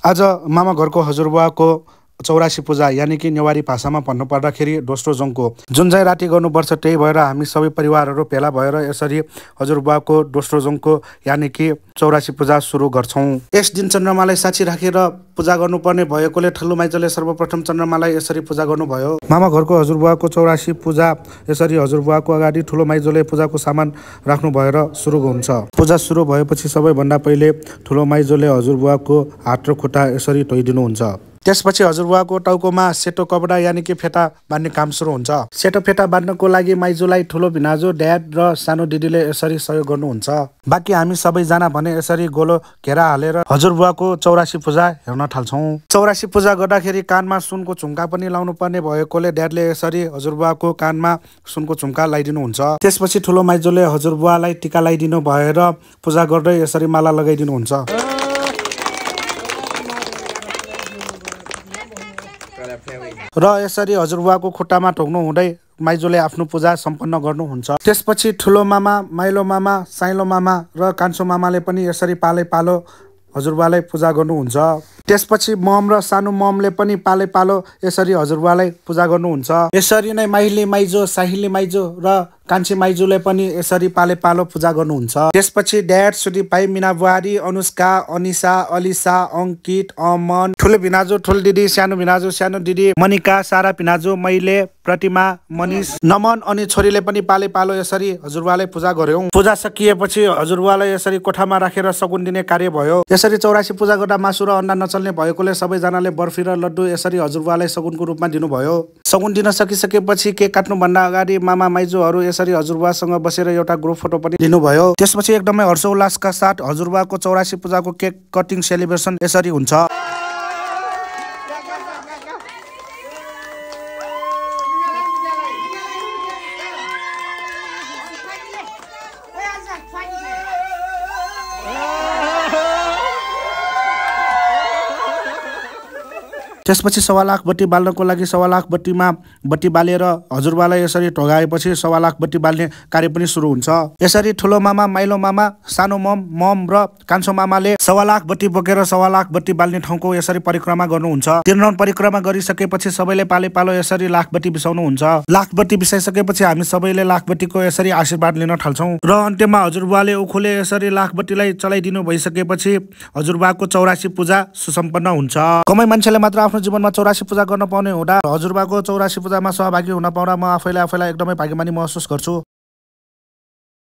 आज मामा घरको हजुरबुवाको 84 पूजा यानि कि नेवारी भाषामा भन्नुपर्दाखेरि दोस्रो जङको जुन चाहिँ राति गर्नुपर्छ, त्यही भएर हामी सबै परिवारहरू भेला भएर यसरी हजुरबुवाको दोस्रो जङको यानि कि 84 पूजा सुरु गर्छौँ। यस दिन चन्द्रमालाई साक्षी राखेर पूजा गर्नुपर्ने भएकोले ठल्लो माइजले सर्वप्रथम चन्द्रमालाई यसरी पूजा गर्नुभयो। मामा घरको हजुरबुवाको 84 पूजा यसरी हजुरबुवाको अगाडि ठुलो माइजोले पूजाको सामान राख्नु भएर सुरु हुन्छ। पूजा सुरु भएपछि सबैभन्दा पहिले ठुलो माइजोले हजुरबुवाको हात र खुट्टा यसरी धोइदिनुहुन्छ। त्यसपछि हजुरबुवाको टाउकोमा सेतो कपडा यानि कि फेटा बाँध्ने काम सुरु हुन्छ। सेतो फेटा बाँध्नको लागि माइजूलाई ठुलो भिनाजु, ड्याड र सानो दिदीले यसरी सहयोग गर्नुहुन्छ। बाँकी हामी सबैजना भने यसरी गोलो घेरा हालेर हजुरबुवाको 84 पूजा हेर्न थाल्छौँ। 84 पूजा गर्दाखेरि कानमा सुनको झुम्का पनि लाउनु पर्ने भएकोले ड्याडले यसरी हजुरबुवाको कानमा सुनको झुम्का लगाइदिनुहुन्छ। त्यसपछि ठुलो माइजूले हजुरबुवालाई टिका लगाइदिनु भएर पूजा गर्दै यसरी माला लगाइदिनुहुन्छ। र यसरी हजुरबुवाको खुट्टामा ठोक्नु हुँदै माइजूले आफ्नो पूजा सम्पन्न गर्नुहुन्छ। त्यसपछि ठुलो मामा, माइलो मामा, साइलो मामा र कान्छो मामाले पनि यसरी पालै पालो हजुरबुवालाई पूजा गर्नुहुन्छ। त्यसपछि मम र सानो ममले पनि पालै पालो यसरी हजुरबुवालाई पूजा गर्नुहुन्छ। यसरी नै माइली माइजो, साहिली माइजो र कान्छी माइजूले पनि यसरी पाले पालो पूजा गर्नुहुन्छ। त्यसपछि ड्याड, सुदी भाइ, मिना बुहारी, अनुष्का, अनिसा, अलिसा, अंकित, अमन, ठुलो भिनाजु, ठुलो दिदी, सानो भिनाजु, सानो दिदी, मनिका, सारा भिनाजु, मैले, प्रतिमा, मनिष, नमन अनि छोरीले पनि पाले पालो यसरी हजुरबुवालाई पूजा गर्यौं। पूजा सकिएपछि हजुरबुवालाई यसरी कोठामा राखेर सगुन दिने कार्य भयो। यसरी 84 पूजा गर्दा मासु र अन्डा नचल्ने भएकोले सबैजनाले बर्फी र लड्डु यसरी हजुरबुवालाई सगुनको रूपमा दिनुभयो। सगुन दिन सकिसकेपछि केक काट्नुभन्दा अगाडि मामा माइजूहरू यसरी हजुरबुवासँग बसेर एउटा ग्रुप फोटो पनि लिनुभयो। त्यसपछि एकदमै हर्षोल्लासका साथ हजुरबुवाको 84 पूजाको केक कटिङ सेलिब्रेसन यसरी हुन्छ। त्यसपछि 1.25 लाख बत्ती बाल्नको लागि 1.25 लाख बत्तीमा बत्ती बालेर हजुरबुवालाई यसरी ढोगाएपछि 1.25 लाख बत्ती बाल्ने कार्य पनि सुरु हुन्छ। यसरी ठुलो मामा, माइलो मामा, सानो मम र कान्छो मामाले 1.25 लाख बत्ती बोकेर 1.25 लाख बत्ती बाल्ने ठाउँको यसरी परिक्रमा गर्नुहुन्छ। 3 राउन्ड परिक्रमा गरिसकेपछि सबैले पाले पालो यसरी लाख बत्ती बिसाउनुहुन्छ। लाख बत्ती बिसाइसकेपछि हामी सबैले लाख बत्तीको यसरी आशीर्वाद लिन थाल्छौँ र अन्त्यमा हजुरबुवाले उखुले यसरी लाख बत्तीलाई चलाइदिनु भइसकेपछि हजुरबुवाको 84 पूजा सुसम्पन्न हुन्छ। कमै मान्छेले मात्र आफ्नो जीवनमा 84 पूजा गर्न पाउने हुँदा हजुरबुवाको 84 पूजामा सहभागी हुन पाउँदा म आफैलाई एकदमै भाग्यमानी महसुस गर्छु।